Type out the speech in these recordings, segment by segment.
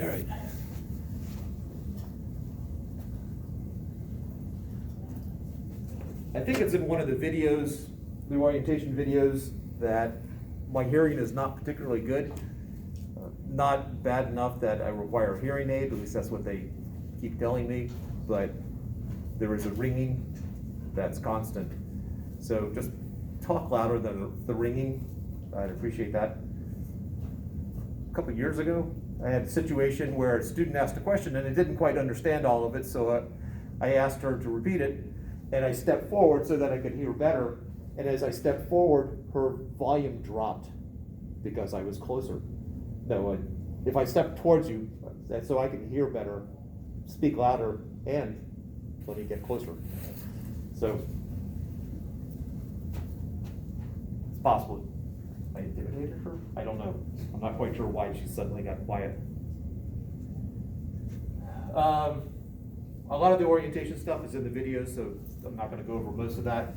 All right. I think it's in one of the videos, the orientation videos, that my hearing is not particularly good. Not bad enough that I require a hearing aid, at least that's what they keep telling me, but there is a ringing that's constant. So just talk louder than the ringing. I'd appreciate that. A couple of years ago, I had a situation where a student asked a question and I didn't quite understand all of it, so I asked her to repeat it, and I stepped forward so that I could hear better. And as I stepped forward, her volume dropped because I was closer. So if I step towards you, that's so I can hear better, speak louder, and let me get closer. So it's possible I intimidated her. I don't know. I'm not quite sure why she suddenly got quiet. A lot of the orientation stuff is in the videos, so I'm not going to go over most of that.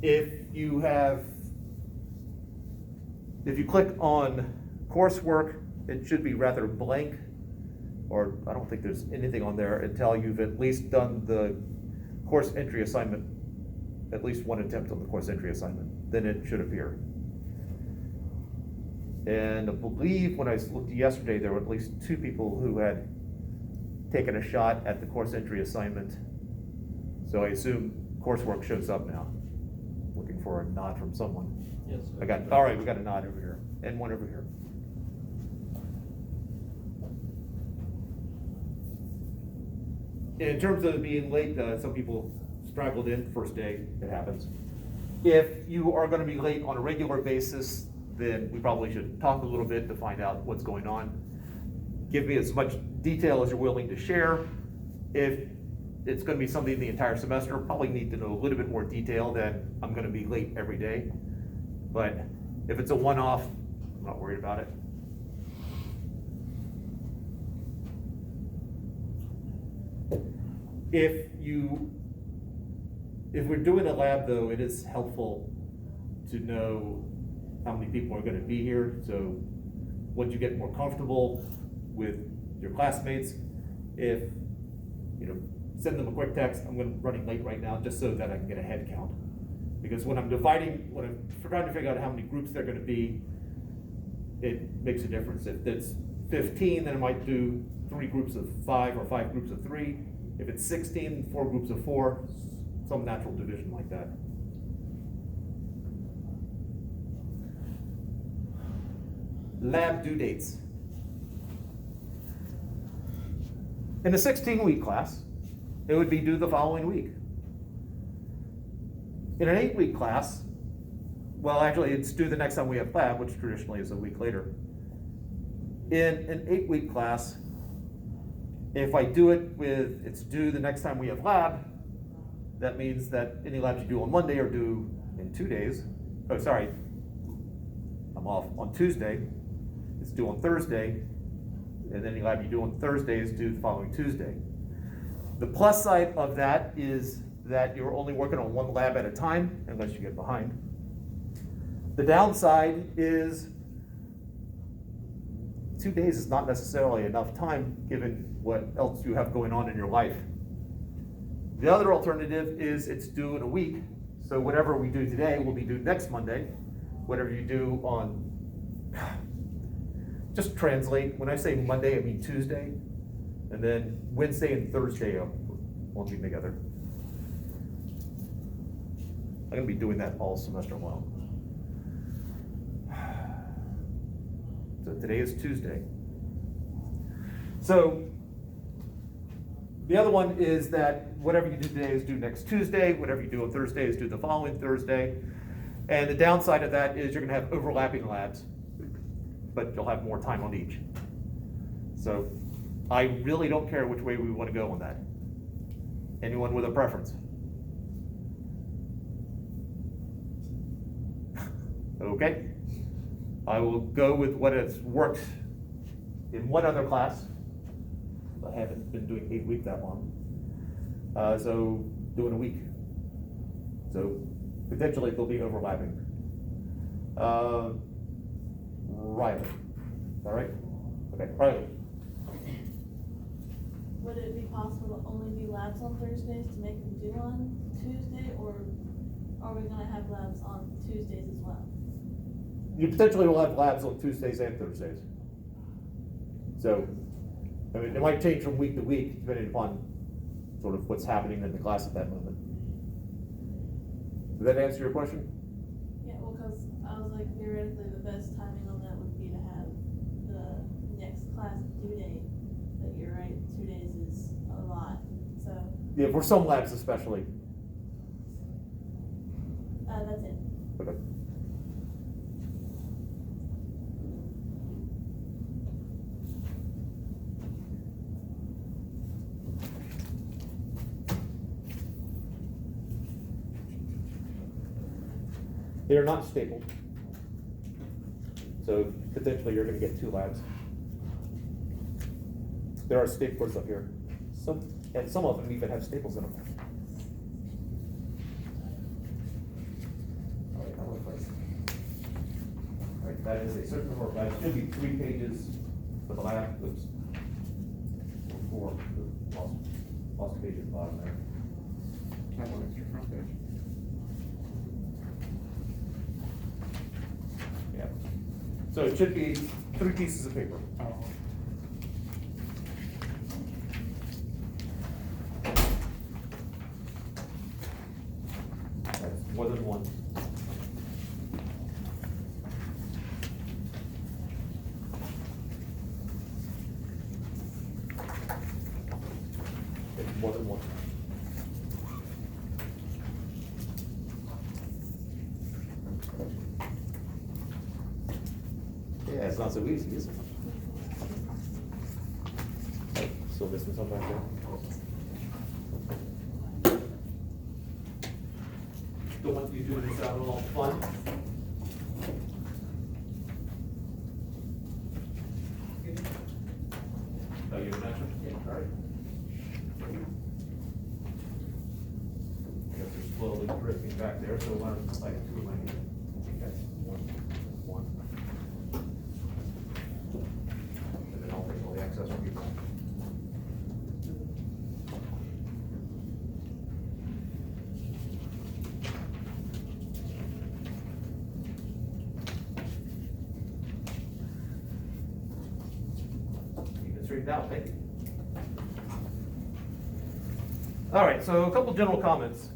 If you click on coursework, it should be rather blank, or I don't think there's anything on there until you've at least done the course entry assignment, at least one attempt on the course entry assignment, then it should appear. And I believe when I looked yesterday, there were at least 2 people who had taken a shot at the course entry assignment. So I assume coursework shows up now. Looking for a nod from someone. Yes. All right, we got a nod over here, and one over here. In terms of being late, some people straggled in first day, it happens. If you are going to be late on a regular basis, then we probably should talk a little bit to find out what's going on. Give me as much detail as you're willing to share. If it's going to be something the entire semester, probably need to know a little bit more detail than I'm going to be late every day. But if it's a one-off, I'm not worried about it. If we're doing a lab, though, it is helpful to know how many people are going to be here. So once you get more comfortable with your classmates, if send them a quick text, I'm running late right now, just so that I can get a head count. Because when I'm trying to figure out how many groups they're going to be, it makes a difference. If it's 15, then I might do 3 groups of 5 or 5 groups of 3. If it's 16, 4 groups of 4, some natural division like that. Lab due dates. In a 16-week class, it would be due the following week. In an 8-week class, well, actually, it's due the next time we have lab, which traditionally is a week later. In an 8-week class, if I do it with it's due the next time we have lab, that means that any labs you do on Monday are due in 2 days. Oh, sorry, I'm off. On Tuesday, it's due on Thursday, and any lab you do on Thursday is due the following Tuesday. The plus side of that is that you're only working on 1 lab at a time, unless you get behind. The downside is 2 days is not necessarily enough time given what else you have going on in your life. The other alternative is it's due in a week, so whatever we do today will be due next Monday. Whatever you do on, just translate, when I say Monday, I mean Tuesday, and then Wednesday and Thursday won't be together. I'm going to be doing that all semester long. So today is Tuesday. So the other one is that whatever you do today is due next Tuesday, whatever you do on Thursday is due the following Thursday. And the downside of that is you're going to have overlapping labs, but you'll have more time on each. So I really don't care which way we want to go on that. Anyone with a preference? Okay. I will go with what has worked in one other class. I haven't been doing 8 weeks that long. So doing a week. So potentially they'll be overlapping. Riley. All right? Okay, Riley. would it be possible to only do labs on Thursdays to make them due on Tuesday, or are we gonna have labs on Tuesdays as well? You potentially will have labs on Tuesdays and Thursdays. So, I mean, it might change from week to week depending upon sort of what's happening in the class at that moment. Did that answer your question? Yeah, well, cause I was like, theoretically, the best timing on that would be to have the next class due date, but you're right, 2 days is a lot, so, Yeah, for some labs especially. that's it. Okay. They are not stapled. So potentially you're gonna get 2 labs. There are staplers up here. And some of them even have staples in them. All right, how do I place? All right, that is a certain number of labs. It should be 3 pages for the lab. Oops. 4. Lost a page at the bottom there. Have one extra front page. Yeah. So it should be 3 pieces of paper. Oh. That's more than one. It's more than one. Yeah, it's not so easy, is it? Still missing some back there. Don't want you doing this out of all fun. Oh, you have an extra? Yeah, all right. I guess they're slowly drifting back there, so why don't I slide 2 of my hand? I think that's one. And then I'll take all the excess from you. Straightened out, thank you. All right, so a couple general comments.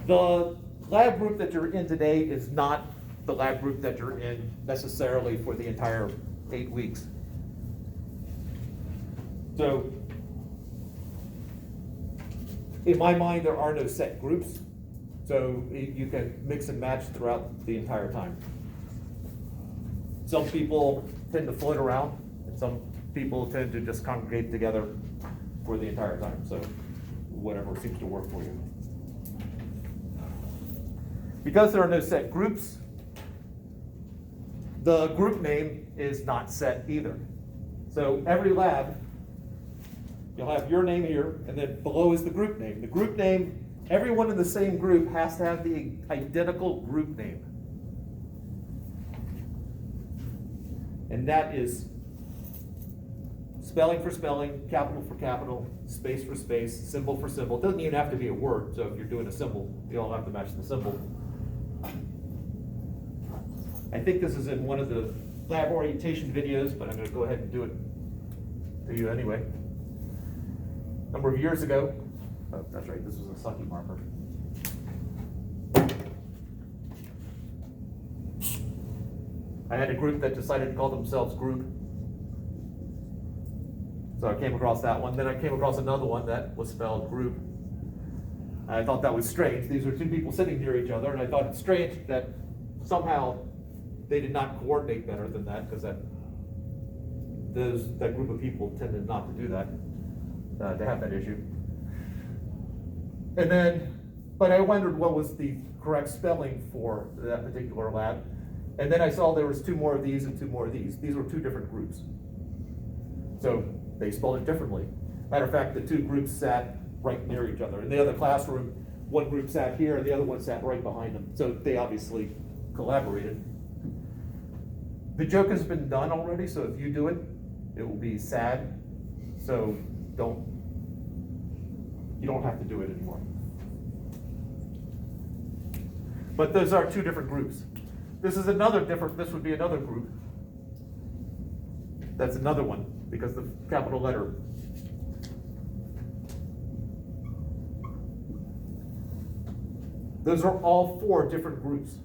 The lab group that you're in today is not the lab group that you're in necessarily for the entire 8 weeks. So, in my mind, there are no set groups, so you can mix and match throughout the entire time. Some people tend to float around, and some people tend to just congregate together for the entire time, so whatever seems to work for you. Because there are no set groups, the group name is not set either. So every lab, you'll have your name here, and then below is the group name. The group name, everyone in the same group has to have the identical group name. And that is spelling for spelling, capital for capital, space for space, symbol for symbol. It doesn't even have to be a word, so if you're doing a symbol, you all have to match the symbol. I think this is in one of the lab orientation videos, but I'm going to go ahead and do it to you anyway. A number of years ago, oh, that's right, this was a sucky marker. I had a group that decided to call themselves group. So I came across that one. Then I came across another one that was spelled group. I thought that was strange. These were 2 people sitting near each other, and I thought it strange that somehow they did not coordinate better than that, because that group of people tended not to do that, to have that issue. And then, but I wondered what was the correct spelling for that particular lab. And then I saw there was 2 more of these and 2 more of these. These were 2 different groups. So they spelled it differently. Matter of fact, the 2 groups sat right near each other. In the other classroom, one group sat here and the other one sat right behind them. So they obviously collaborated. The joke has been done already, so if you do it, it will be sad, so you don't have to do it anymore. But those are two different groups. This would be another group. That's another one, because the capital letter. Those are all 4 different groups.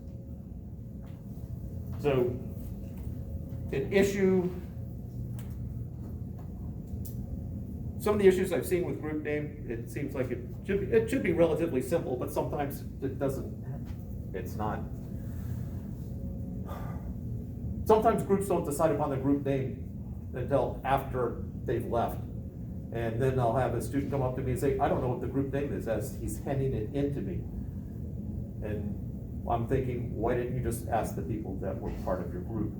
So, an issue, some of the issues I've seen with group name, it seems like it should be relatively simple, but sometimes it's not. Sometimes groups don't decide upon the group name until after they've left. And then I'll have a student come up to me and say, I don't know what the group name is, as he's handing it in to me. And I'm thinking, why didn't you just ask the people that were part of your group?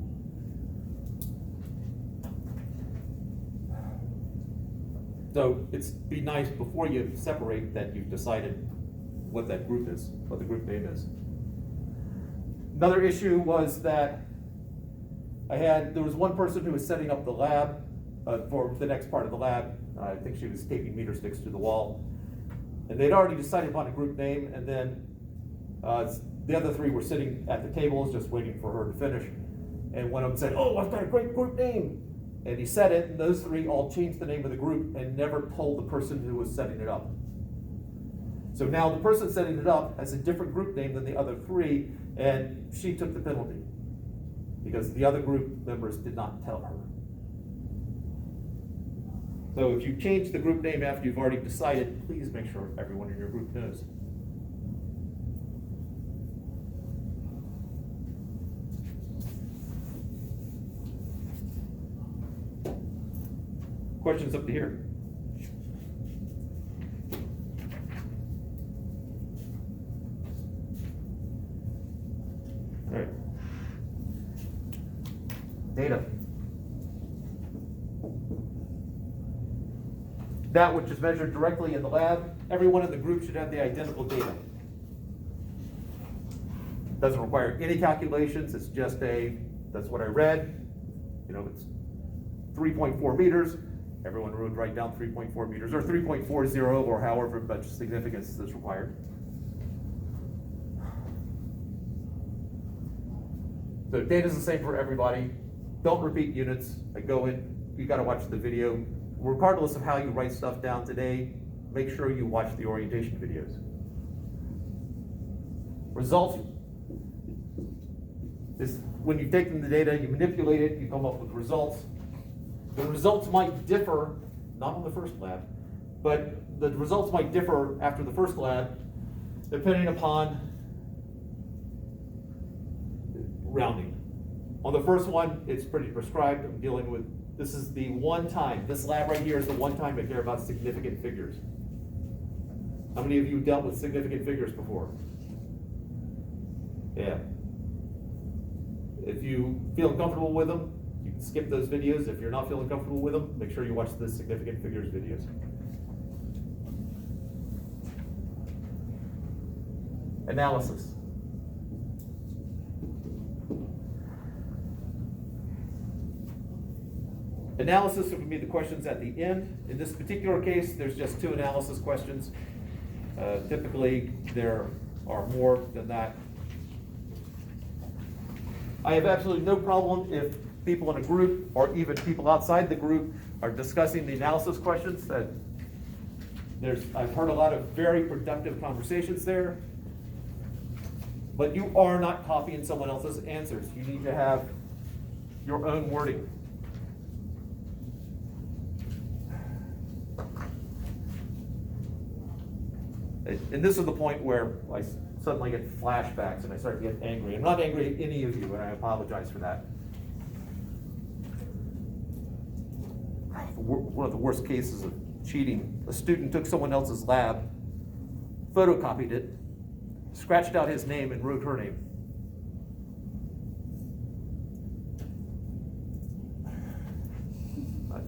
So be nice before you separate that you've decided what that group is, what the group name is. Another issue was that there was one person who was setting up the lab for the next part of the lab. I think she was taping meter sticks to the wall. And they'd already decided upon a group name, and then the other 3 were sitting at the tables just waiting for her to finish. And one of them said, oh, I've got a great group name. And he said it, and those 3 all changed the name of the group and never told the person who was setting it up. So now the person setting it up has a different group name than the other 3, and she took the penalty because the other group members did not tell her. So if you change the group name after you've already decided, please make sure everyone in your group knows. Questions up to here? All right. Data. That which is measured directly in the lab, everyone in the group should have the identical data. Doesn't require any calculations, it's just that's what I read. It's 3.4 meters. Everyone would write down 3.4 meters, or 3.40, or however much significance is required. So data is the same for everybody. Don't repeat units. I go in, you gotta watch the video. Regardless of how you write stuff down today, make sure you watch the orientation videos. Results is when you've taken the data, you manipulate it, you come up with results. The results might differ, not on the first lab, but the results might differ after the first lab, depending upon rounding. On the first one, it's pretty prescribed. I'm dealing with, this is the one time, this lab right here is the one time I care about significant figures. How many of you dealt with significant figures before? Yeah. If you feel comfortable with them, you can skip those videos. If you're not feeling comfortable with them, make sure you watch the significant figures videos. Analysis. Analysis would be the questions at the end. In this particular case, there's just 2 analysis questions. Typically, there are more than that. I have absolutely no problem if people in a group, or even people outside the group, are discussing the analysis questions. I've heard a lot of very productive conversations there. But you are not copying someone else's answers. You need to have your own wording. And this is the point where I suddenly get flashbacks and I start to get angry. I'm not angry at any of you, and I apologize for that. One of the worst cases of cheating, a student took someone else's lab, photocopied it, scratched out his name, and wrote her name.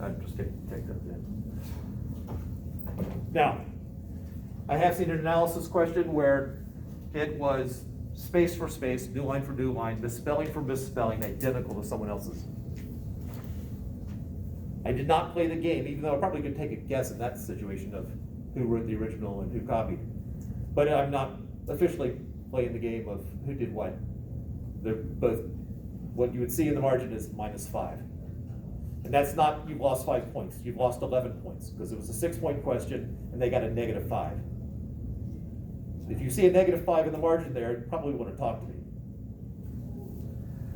I'm just going to take that in. Now, I have seen an analysis question where it was space for space, new line for new line, misspelling for misspelling, identical to someone else's. I did not play the game, even though I probably could take a guess in that situation of who wrote the original and who copied. But I'm not officially playing the game of who did what. They're both, what you would see in the margin is -5. And that's not, you've lost 5 points, you've lost 11 points, because it was a 6-point question and they got a -5. If you see a -5 in the margin there, you probably want to talk to me.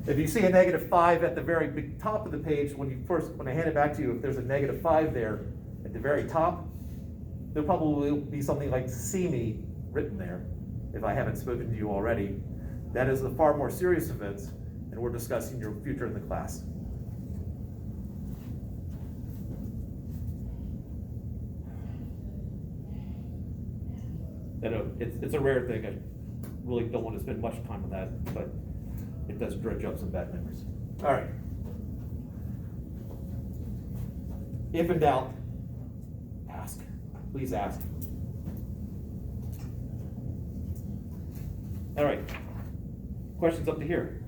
If you see a -5 at the very big top of the page, when I hand it back to you, if there's a -5 there at the very top, there'll probably be something like "see me" written there, if I haven't spoken to you already. That is the far more serious offense, and we're discussing your future in the class. I know it's a rare thing. I really don't want to spend much time on that, but it does dredge up some bad memories. All right. If in doubt, ask. Please ask. All right. Questions up to here?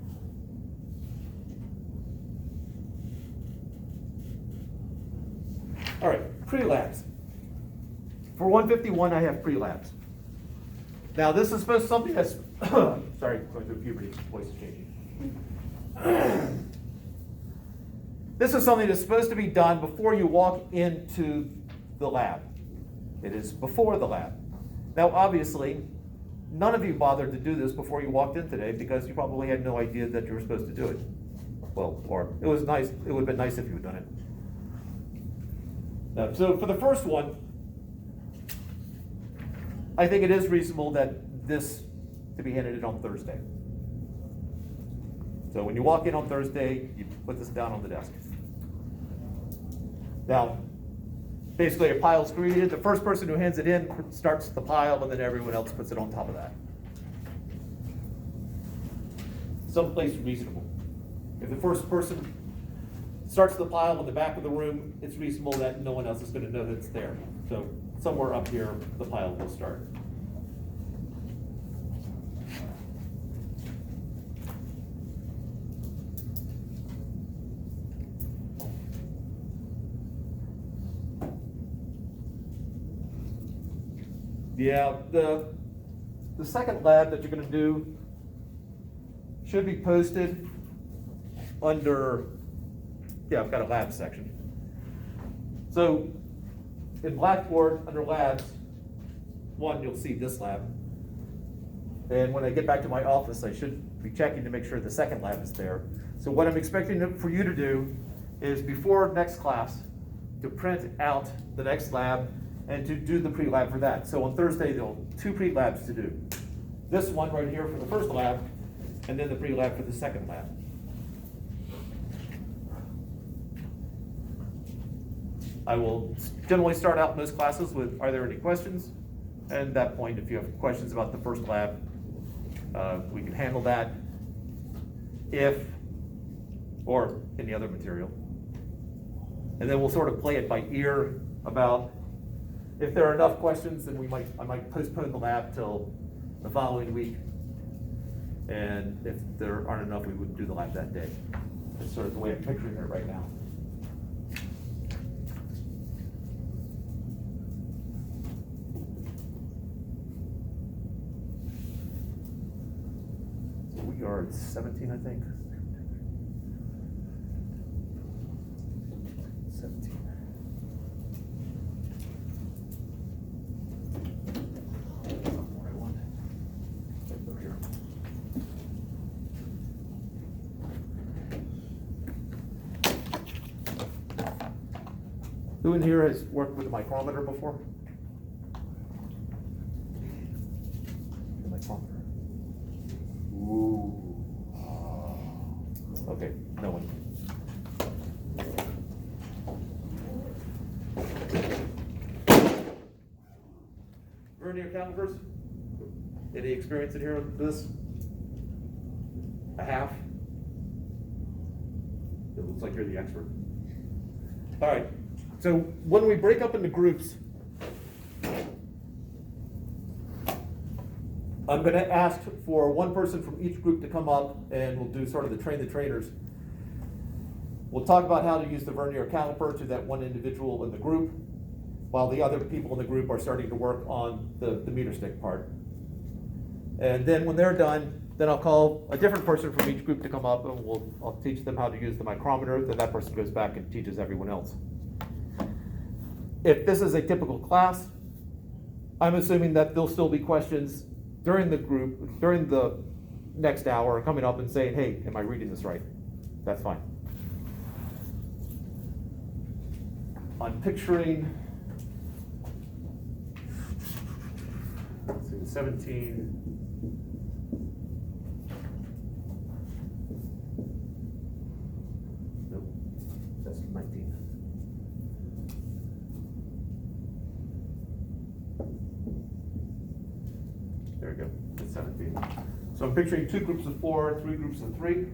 All right, pre-labs. For 151, I have pre-labs. Now, this is supposed to something that's, sorry, going through puberty, voice is changing. This is something that's supposed to be done before you walk into the lab. It is before the lab. Now, obviously, none of you bothered to do this before you walked in today because you probably had no idea that you were supposed to do it. Well, or it was nice, it would have been nice if you had done it. Now, so for the first one, I think it is reasonable that this to be handed in on Thursday. So when you walk in on Thursday, you put this down on the desk. Now, basically a pile's created. The first person who hands it in starts the pile, and then everyone else puts it on top of that. Someplace reasonable. If the first person starts the pile in the back of the room, it's reasonable that no one else is going to know that it's there. So somewhere up here, the pile will start. Yeah, the second lab that you're going to do should be posted under, yeah, I've got a lab section. So in Blackboard, under labs, one, you'll see this lab. And when I get back to my office, I should be checking to make sure the second lab is there. So what I'm expecting for you to do is before next class, to print out the next lab and to do the pre-lab for that. So on Thursday, there'll be 2 pre-labs to do. This one right here for the first lab, and then the pre-lab for the second lab. I will generally start out most classes with, are there any questions? And at that point, if you have questions about the first lab, we can handle that. Or any other material. And then we'll sort of play it by ear about if there are enough questions, then I might postpone the lab till the following week. And if there aren't enough, we wouldn't do the lab that day. That's sort of the way I'm picturing it right now. So we are at 17, I think. 17. Who in here has worked with a micrometer before? The micrometer. Ooh. Okay, no one. Vernier calipers? Any experience in here with this? A half? It looks like you're the expert. All right. So when we break up into groups, I'm going to ask for one person from each group to come up, and we'll do sort of the train the trainers. We'll talk about how to use the vernier caliper to that one individual in the group, while the other people in the group are starting to work on the meter stick part. And then when they're done, then I'll call a different person from each group to come up, and I'll teach them how to use the micrometer, then that person goes back and teaches everyone else. If this is a typical class, I'm assuming that there'll still be questions during the next hour, coming up and saying, hey, am I reading this right? That's fine. I'm picturing, let's see, 17. Nope, that's 19. There we go, that's 17. So I'm picturing 2 groups of 4, 3 groups of 3.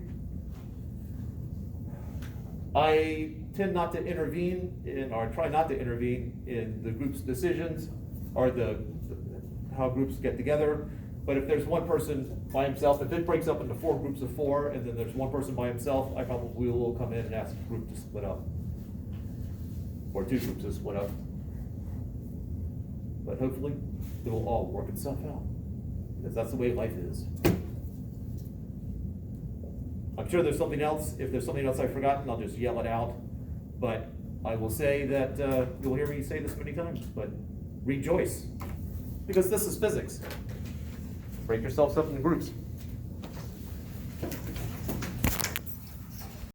I tend not to intervene or try not to intervene in the group's decisions or how groups get together. But if there's one person by himself, if it breaks up into 4 groups of 4 and then there's one person by himself, I probably will come in and ask a group to split up. Or 2 groups to split up. But hopefully it will all work itself out, because that's the way life is. I'm sure there's something else. If there's something else I've forgotten, I'll just yell it out. But I will say that, you'll hear me say this many times, but rejoice. Because this is physics. Break yourselves up into groups.